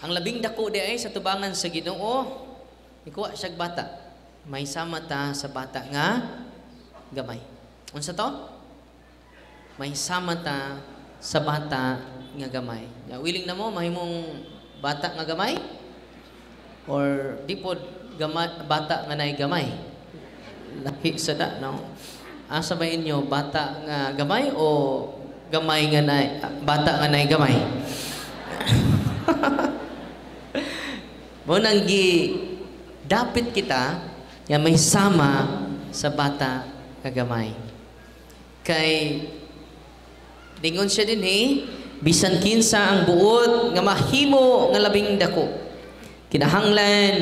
Ang labing dako di ay sa tubangan sa Ginoo, ikuha siya bata. May sama ta sa bata nga gamay. Unsa to? May sama ta sa bata nga gamay. Willing na mo mahimong bata nga gamay? Or di pod bata nga nay gamay? Lahi sada no. Asa ba inyo bata nga gamay o gamay nga nay bata nga nay gamay? Mo nang dapit kita nga may sama sa bata nga gamay. Kay dingon siya din bisan kinsa ang buot nga mahimo nga labing dako. Kinahanglan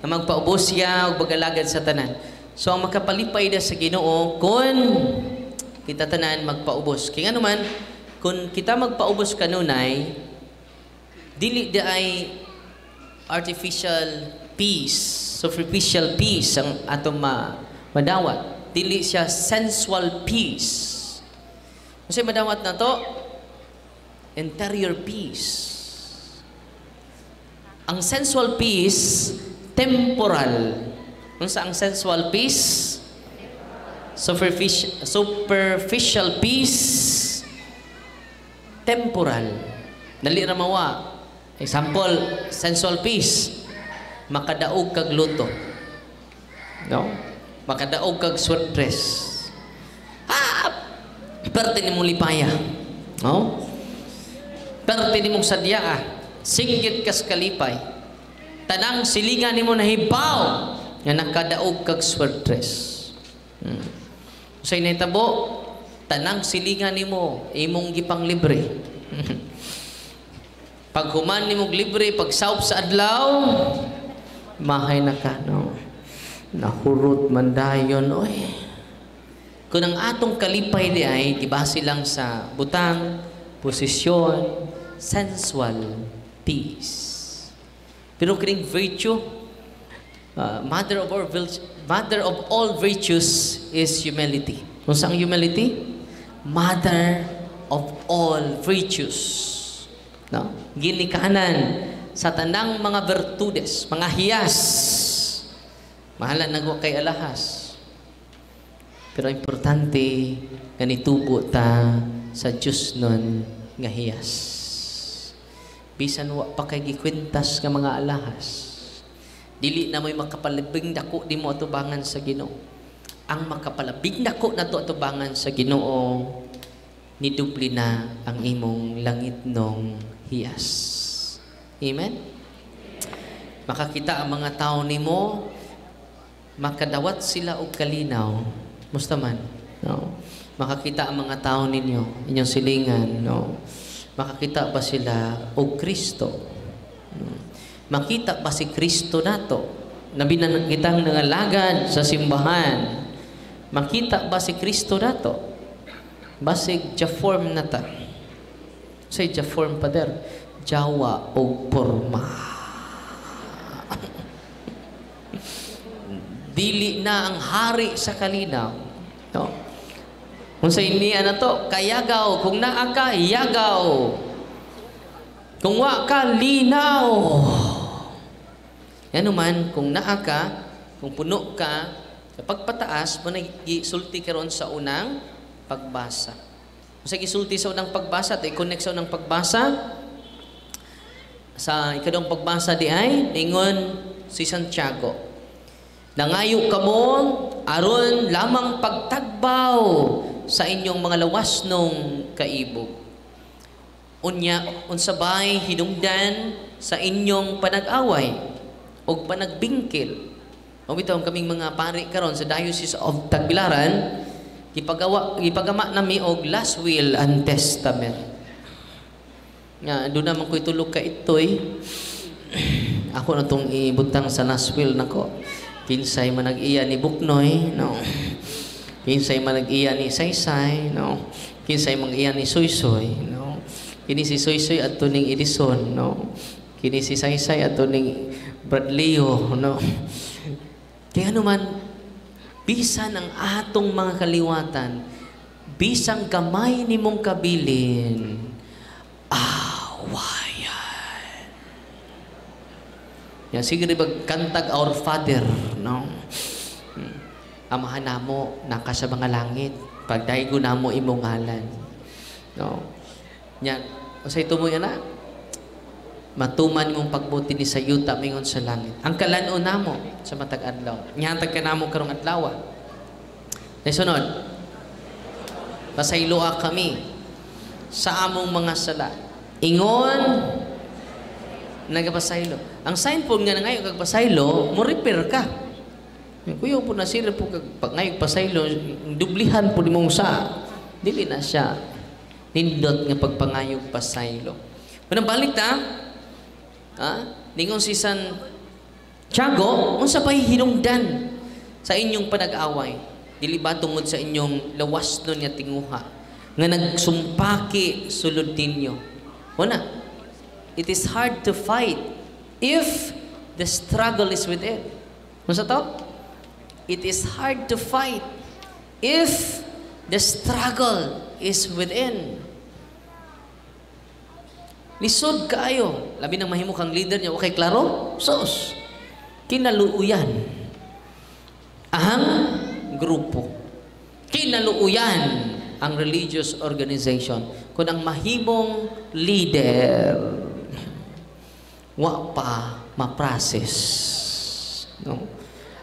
nga magpaubos siya og bagalagad sa tanan. So ang makapalipay da sa Ginoo kun kita tanan magpaubos. Kaya nga naman kun kita magpaubos kanunay dili di ay artificial peace, superficial peace ang atong madawat. Dili siya sensual peace. Kasi madawat na to interior peace. Ang sensual peace temporal. Unsa ang sensual peace? Superficial peace temporal. Dali ra mawa. Example, sensual peace. Makadaog kag luto. No? Makadaog kag sweat dress. Perte ni mong lipaya. No? Perte ni mong sadyaa. Singgit kas kalipay. Tanang silingan ni mo nahibaw nga nakadaog kag sweat dress. Sa initabo, tanang silingan ni mo imong gipang libre. Pag human ni mong libre, pag saup sa adlaw, mahay na ka, no? Nahurot man dayon, oy. Kung ang atong kalipay di ay, gibase lang sa butang, posisyon, sensual, peace. Pero kining virtue, mother of all virtues is humility. Kung saan humility? Mother of all virtues. No? Ginikanan sa tanang mga virtudes, mga hiyas. Mahalan nagwa kay alahas. Pero importante ganitubo ta sa Diyos nun nga hiyas. Bisan wa pa kay gikwintas nga mga alahas. Dili na may makapalabing dako di mo atubangan sa Ginoo. Ang makapalabing dako na to atubangan sa Ginoo nidupli na ang imong langit nong hiyas. Amen? Makakita ang mga tao nimo, makadawat sila og kalinaw. Musta man? No? Makakita ang mga tao ninyo, inyong silingan, no? Makakita ba sila og Kristo? No? Makita ba si Kristo nato? Nabi na kitang nangalagad sa simbahan. Makita ba si Kristo nato? Basig ja-form na ta. Say ja-form pader. Jawa o porma. Dili na ang hari sa kalinaw. No? Kung sa iniya na to, kayagaw. Kung naa ka, yagaw. Kung wa ka, linaw. Yan naman, kung naa ka, kung puno ka, sa pagpataas, mo nag-isulti ka ron sa unang pagbasa. Kung isulti sa unang pagbasa, at i-connect sa unang pagbasa, sa ikadong pagbasa di ay, ningon si Santiago. Nangayo ka mo, aron lamang pagtagbaw sa inyong mga lawas nung kaibog. Unya, unsabay, hinungdan sa inyong panag-away o panagbingkil. O bitaw kaming mga pari karon sa Diocese of Tagbilaran, ipagama nami og last will and testament. Nga, doon naman ko itulog ka ito'y. Ako na itong ibutang sa last will na ko. Kinsay manag-iya ni Buknoy, no? Kinsay manag-iya ni Saysay, no? Kinsay manag-iya ni Soysoy, no? Kini si Soysoy at tuning Edison, no? Kini si Saysay at tuning Bradleo, no? Kaya naman, bisan ang atong mga kaliwatan, bisang gamay ni mong kabilin, awayan. Yan, sige kantag Our Father, no? Amahan namo, naka sa mga langit. Pagdaigo namo imong ngalan. No? Yan. O sa ito mo yan na, matuman mong pagbuti ni sa yuta mingon sa langit. Ang kalano namo sa matag adlaw. Nyatag ka namo karong adlaw. Sunod. Pasayloa kami sa among mga sala. Ingon nagapasaylo. Ang sign po nga ngayon kag pasaylo, mo repair ka. Kuyo po na sila po kag ngayon pasaylo, dublihan po nimong sa. Dili na siya nindot nga pagpangayog pasaylo. Manang balik ta, ningon si San Tiago, unsa pa'y hinungdan sa inyong panag-away? Dili ba tungod sa inyong lawas nun nga tinguha nga nagsumpaki sulod ninyo? Una, it is hard to fight if the struggle is within. Unsa to? It is hard to fight if the struggle is within. Lisod kaayo. Labi nang mahimo kang leader niya, okay, klaro? Sos. Kinaluuyan ang grupo. Kinaluuyan ang religious organization. Kung ang mahimong leader wa pa ma-process. No?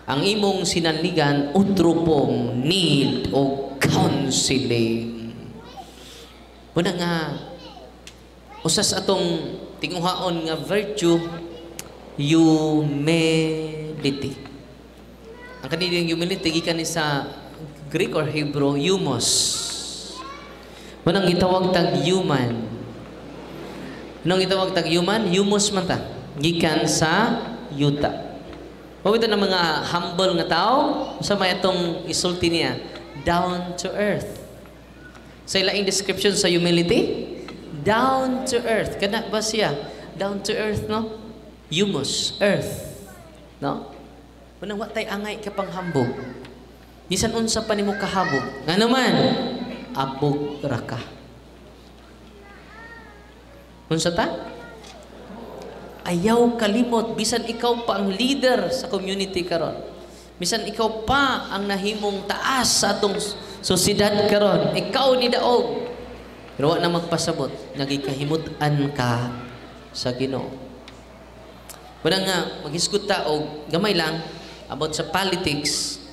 Ang imong sinanligan utropong need o counseling. Muna nga usas atong tinguhaon nga virtue, humility. Ang kanilang humility gikan ni sa Greek or Hebrew, humos. Manang gitawag tag human. Anong gitawag tag human? Humos man ta. Gikan sa yuta. Pawito ng mga humble nga tao, sa may itong isulti niya, down to earth. Sa ilaing description sa humility, down to earth. Kana ba siya? Down to earth, no? Humus, earth. No? Unang watay angay ka pang hambog. Bisan unsa pa nimo kahabog. Nga naman, abog raka. Unsa ta? Ayaw kalimot. Bisan ikaw pa ang leader sa community karon. Bisan ikaw pa ang nahimong taas sa atong sosyedad karon. Ikaw ni daog. Pero wala na magpasabot, nagikahimutan ka sa Ginoo. Wala nga, maghisgot ta og gamay lang about sa politics.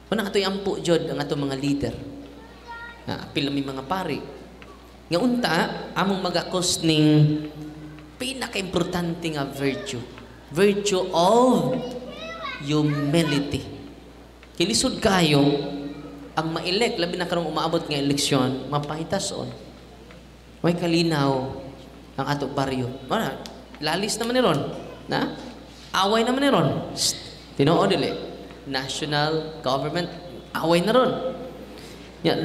Wala nga ito'y ampo jod ang atong mga leader. Na apil may mga pari. Nga unta, among magakos ning pinaka-importante nga virtue. Virtue of humility. Kilisod kayo, ang ma-elect, labi na karong umaabot nga eleksyon, mapahitason. May kalinaw ang ato baryo. Mana, lalis naman ni ron. Na? Away naman ni ron. Tinoo dili. National government, away na ron.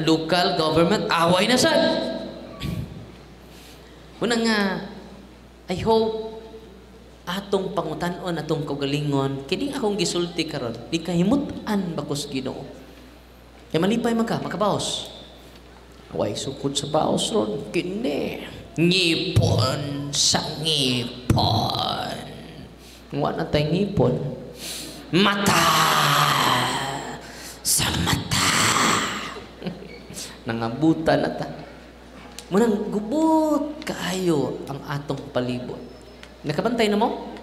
Local government, away na sad. Una nga, I hope atong pangutanon, atong kagalingon, kining akong gisulti karon, di kahimutan bakos Ginoo. Kaya malipay man ka, makabaos. Away sukod sa baos ron. Kini. Ngipon sa ngipon. Wala tayong ngipon. Mata sa mata. Nangabutan na ta. Munang gubot kaayo ang atong palibot. Nakabantay na mo?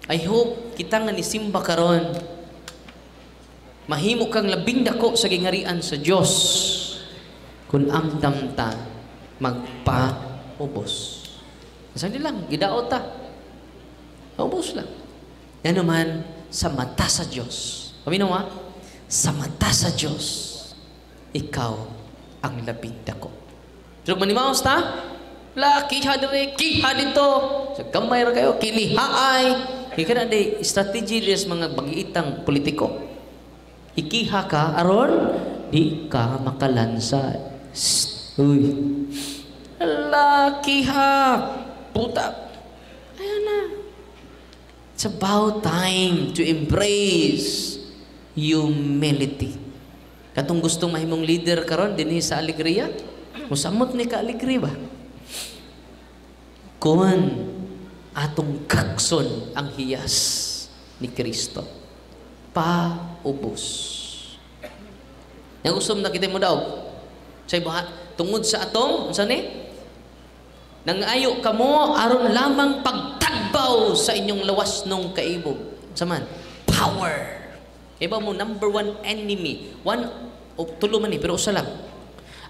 I hope kita nga ni Simba karon mahimo kang labing dako sa gingharian sa Dios kung ang damta magpaubos. Sali lang, gidaot ta. Paubos lang. Yan naman sa mata sa Dios. Paminaw ha? Sa mata sa Dios, ikaw ang labing dako. So manimaos ta? La, kiha dire, kiha dito. Sa gamay ra kayo, kinihaay. Kaya ka na di, strategy des mga bagiitang politiko. Ikiha ka, aron, di ka makalansa. Uy. La, kiha. Puta. Ayan na. It's about time to embrace humility. Katong gustong mahimong leader karon dinhi sa Alegria, musamot ni ka Alegria ba? Kung atong kakson ang hiyas ni Kristo. Paubos. Yang gusto nakita mo daw, tungod sa atong, unsa ni? Nangayo kamo aron lamang pagtagbaw sa inyong lawas nung kaibog. Saman, power. Iba mo, number one enemy. Tulo man pero usa lang.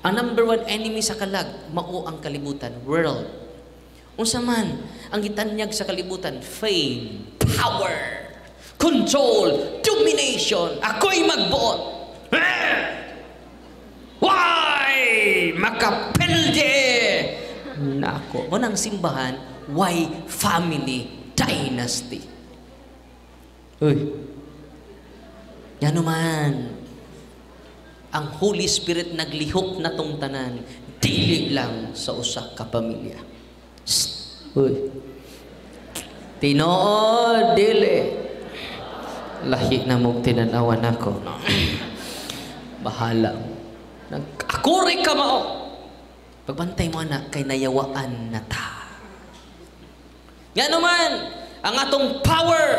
Ang number one enemy sa kalag, mao ang kalibutan, world. Unsa man, ang gitanyag sa kalibutan, fame, power, control, domination. Ako'y magbuot. Why? Makapelde! Nako, mo nang simbahan, why family dynasty? Uy. Yan naman. Ang Holy Spirit naglihok na tong tanan, dili lang sa usa ka pamilya. Uy. Tinuod, dili. Lahi na mong tinanawan ako. No? Bahala. Akuri ka mao. Pagbantay mo na, kay nayawaan na ta. Nga naman, ang atong power,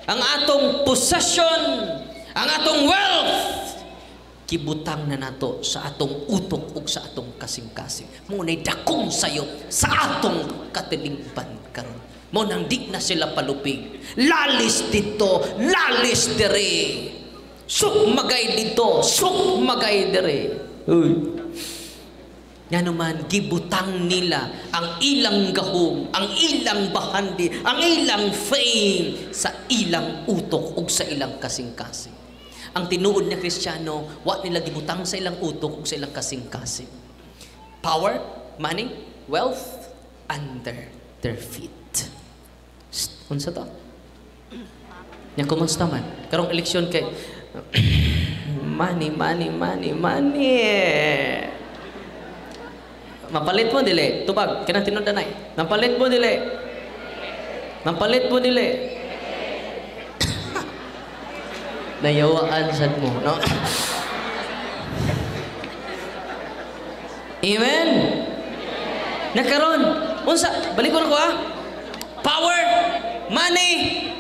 ang atong possession, ang atong wealth, kibutang na nato sa atong utok ug sa atong kasing-kasing. Muna'y dakong sayo sa atong katilingban karon. Mo nang di na sila palupig. Lalis dito, lalis dere. Sukmagay dito, sukmagay dere. Uy. Nga naman, gibutang nila ang ilang gahom, ang ilang bahandi, ang ilang fame sa ilang utok ug sa ilang kasing-kasing. Ang tinuod na Kristiyano, wa nila gibutang sa ilang utok ug sa ilang kasing-kasing. Power, money, wealth, under their feet. Unsa to? Nya kumusta man? Karong eleksyon kay money. Mapalit mo dili. Tubag, kanang tinud danay. Mapalit mo dili. Mapalit mo dili. Nayawaan sad mo, no? Amen. Nakaron, unsa? Balik ko na ko ha. Power, money,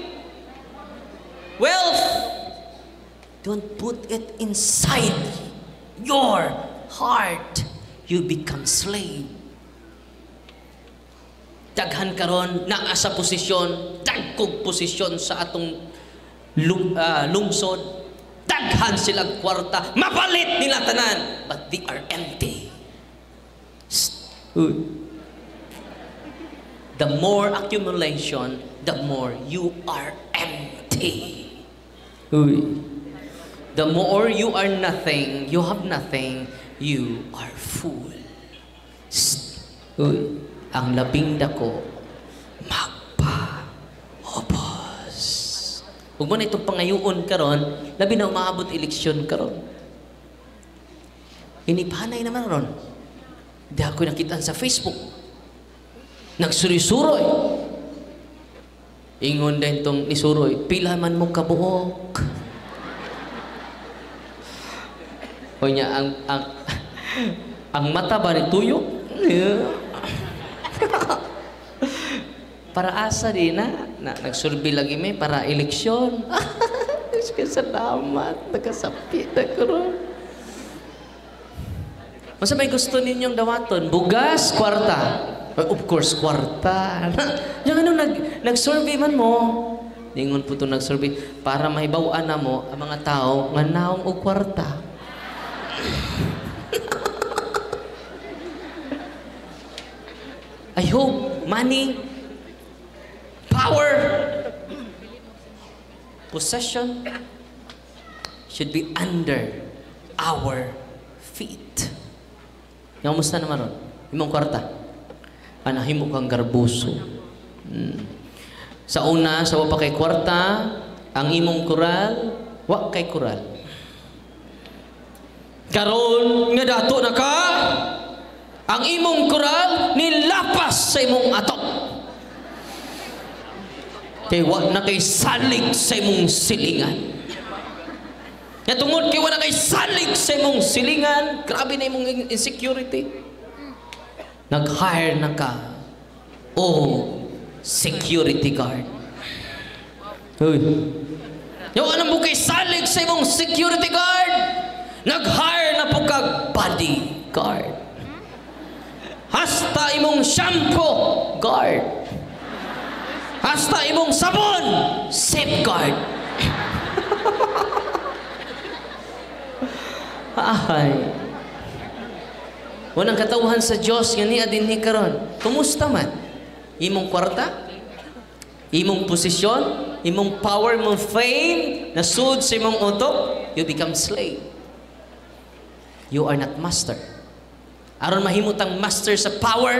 wealth. Don't put it inside your heart. You become slave. Daghan karon naa sa posisyon, dagkog posisyon sa atong lungsod. Daghan silang kwarta, mapalit nila tanan, but they are empty. The more accumulation, the more you are empty. The more you are nothing, you have nothing, you are full. Ang labing dako magpa-ubos. Huwag mo na itong pangayuon karon, labi na umaabot eleksyon karon. Inipanay naman ron. Hindi ako nakitaan sa Facebook. Nagsuri-suroy. Ingon din itong isuroy, pila man mo kabuok. O niya, ang mata ba ni tuyok? Para asa din na nagsurvey lagi may para eleksyon. Salamat, nakasapi na karon. Masa may gusto ninyong dawaton? Bugas, kwarta. Of course, kwarta. Yung ano, nag-survey man mo. Ningon po ito nag-survey para mahibawaan na mo ang mga tao nga naong o kwarta. I hope money, power, possession should be under our feet. Yung musta naman ron? Imong kwarta. Anahimo kang garbuso. Sa una, sa wa pa kay kwarta, ang imong kural, wa kay kural. Karon nga dato na ka, ang imong kural nilapas sa imong atok. Kay wa na kay salig sa imong silingan. Nga tungod kay wa na kay salig sa imong silingan, grabe na imong insecurity. Nag-hire na ka. Oh, security guard. Uy. Yung anong bukay salig sa imong security guard, nag-hire na po kag bodyguard. Hasta imong shampoo, guard. Hasta imong sabon, safeguard. Ay. Unang katawhan sa Diyos, nga niya din ni karon. Kumusta man? Imong kwarta? Imong posisyon? Imong power, imong fame? Nasud sa imong utok? You become slave. You are not master. Aron mahimutang master sa power,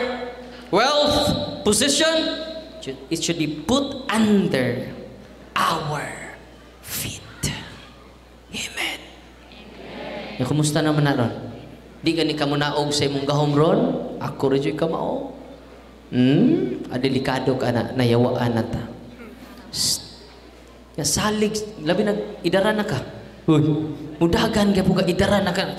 wealth, position, it should be put under our feet. Amen. Amen. Kumusta naman na ron? Di ka ni ka munaog sa imong gahom ron? Ako rin ka mao. Delikado ka na, nayawaan na ta. Salig, labi nag-idara na ka. Uy, mudagan ka po ka, idara na ka.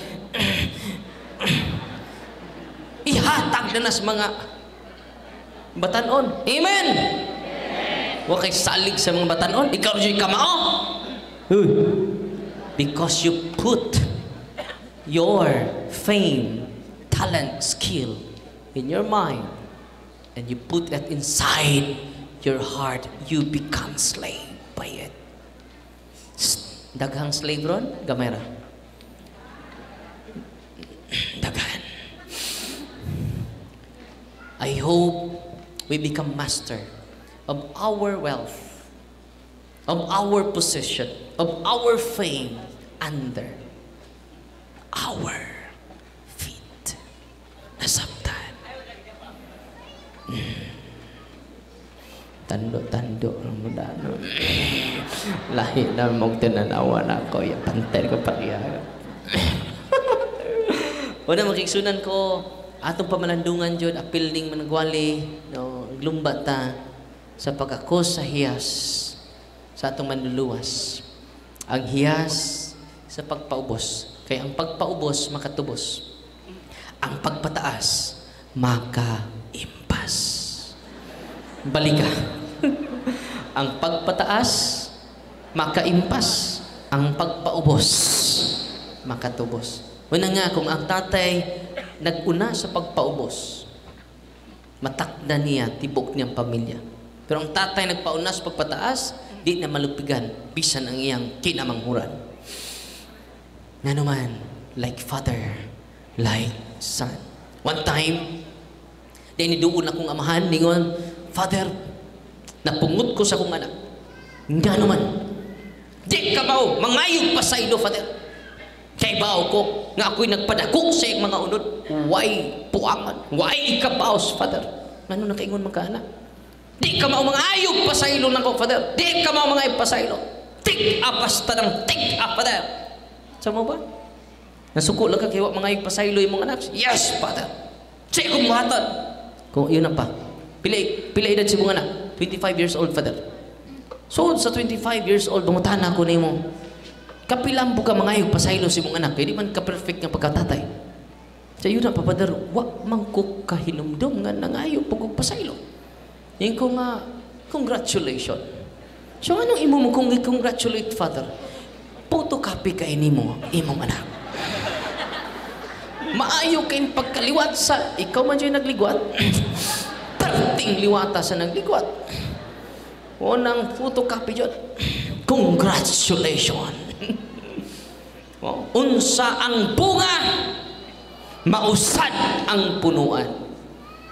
Ihatag na nas mga batanon. Amen! Huwag kay salig sa mga batanon. Ikaw rin ka mao. Because you put your fame, talent, skill in your mind and you put that inside your heart, you become slave by it. Daghang slave ron, gamay ra. Daghan. I hope we become master of our wealth, of our position, of our fame under our feet. Nasabtan. Tando-tando ang muda. Lahi na mong tinanawan ako. Yung pantel ko pariyaga. Una makiksunan ko, atong pamalandungan dyan, apil ning managwali, no, glumba ta sa pagkakos sa hiyas sa atong manluluwas. Ang hiyas sa pagpaubos. Kaya ang pagpaubos, makatubos. Ang pagpataas, makaimpas. Balika. Ang pagpataas, makaimpas. Ang pagpaubos, makatubos. Una nga, kung ang tatay nag-una sa pagpaubos, matakda niya, tibok niyang pamilya. Pero ang tatay nagpauna sa pagpataas, di na malupigan, bisan ang iyang kinamanghuran. Nga naman, like father, like son. One time, di niduon akong amahan, ningon, Father, napungot ko sa akong anak. Nga naman, di ka ba mangayog pa sa ilo, Father? Kay bao ko, nga ako'y nagpadakok sa iyong mga unod. Why puangan? Why ikabaos, Father? Ano na kaingon magkaanak? Di ka mao mga ayog pa sa ilo na ko, Father. Di ka mao mga ayog pa sa ilo. Tik apas ta ng tik up, Father. Sa mo ba? Nasuko lang ka kiwa mga ayog pa sa ilo yung mga anak. Yes, Father. Siya kong buhatan. Kung yun na pa. Pila edad si mga anak? 25 years old, Father. So, sa 25 years old, bumutana ko na mo. Kapilang po ka mga ayog pasaylo si mong anak, hindi man ka-perfect nga pagkatatay. Sa yun na, papadar, wak mangkok kahinumdum nga nangayog pagkog pasaylo. Yung ko nga, congratulations. So, anong imo mo kung i-congratulate, Father? Photocopy ka ini mo, imong anak. Maayo kayong pagkaliwat sa, ikaw man dyan nagliwat. Perting liwata sa nagliwat. Unang photocopy dyan. Congratulations. Unsa ang bunga, mausad ang punuan.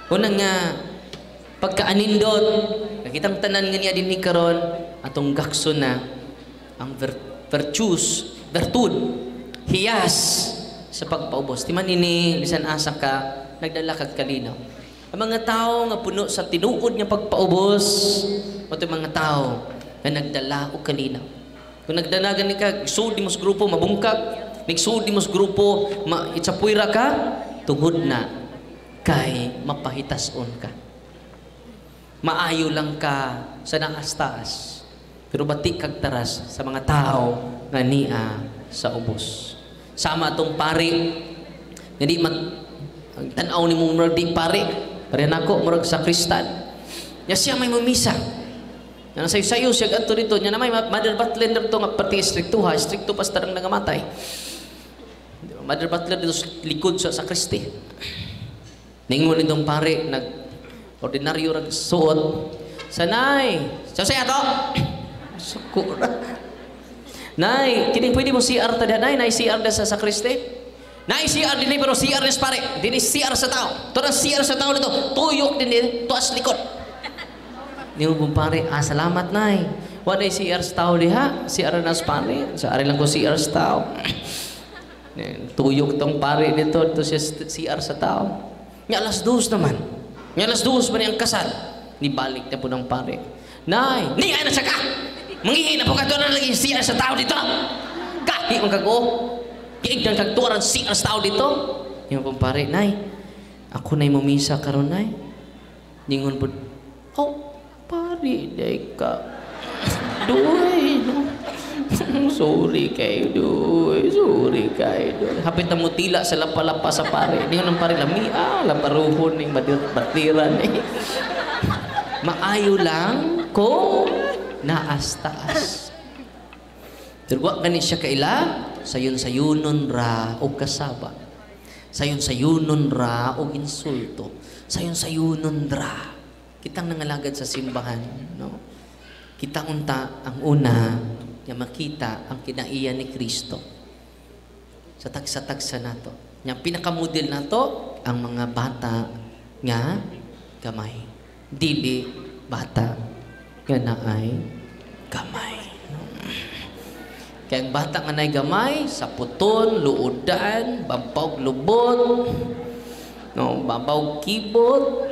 Unang nga, pagkaanindot, nakitang tanan nga niya din ni karon, atong gakso na, ang virtues, virtud, hiyas sa pagpaubos. Timan ini, bisan asa ka, nagdala kag kalinaw. Ang mga tao nga puno sa tinuod nga pagpaubos, o itong mga tao na nagdala o kalinaw. Kung nagdanagan ni ka, iksudi mo sa grupo, mabungkag, iksudi mo sa grupo, itsapuira ka, tungod na, kay mapahitason ka. Maayo lang ka sa naas-taas, pero batik kag taras sa mga tao nga niya sa ubos. Sama itong pari, nga di ang tanaw ni mong murag di pari, pare nako murag sa kristal. Nya siya may mamisa. Nga sayo-sayo siya ato dito. Nya na may Mother Butler dito nga pati stricto ha. Stricto pa starang nangamatay. Mother Butler dito likod sa sakristi. Ningon itong pare, nag-ordinaryo nagsuot. Sanay! Sasaya to! Sukura. Nay, kining pwede mo CR ta Nay? Nay, CR da sa sakristi? Nay, CR din pero CR des pare. Dini CR sa tao. Ito na CR sa tao dito. Tuyok din tuas likod. Ningon pong pare, salamat Nay. Wala CR sa tao diha. CR na sa pare. Sa ari lang ko CR sa tao. Tuyok tong pare dito. Ito siya CR sa tao. Nga alas 2 naman. Nga alas 2 ba niyang kasal? Nibalik na po ng pare. Nay, ningay na siya ka! Mangihin na po ka doon na lagi CR sa tao dito. Kahi ang kago. Kiig ng kagtuaran CR sa tao dito. Yung pong pare, Nay, ako na'y mumisa karon Nay. Ningon po, pare, day ka. Duy, no? Sorry kayo, Duy. Sorry kayo, Duy. Hapit na mo tila sa lapalapa sa pare. Ningon ng pare, laparuhon ng batiran eh. Maayo lang kung naas-taas. Turwa gani siya kaila, sayon-sayonon ra o kasaba. Sayon-sayonon ra o insulto. Sayon-sayonon ra. Kitang nangalagad sa simbahan, no? Kitang unta ang una nga makita ang kinaiya ni Kristo. Sa tagsa-tagsa nato. Yang pinakamodel nato ang mga bata nga gamay. Dili bata nga naay gamay. Kaya ang bata nga naay gamay, saputon, luodan, bampaw lubot, no, babaw kibot,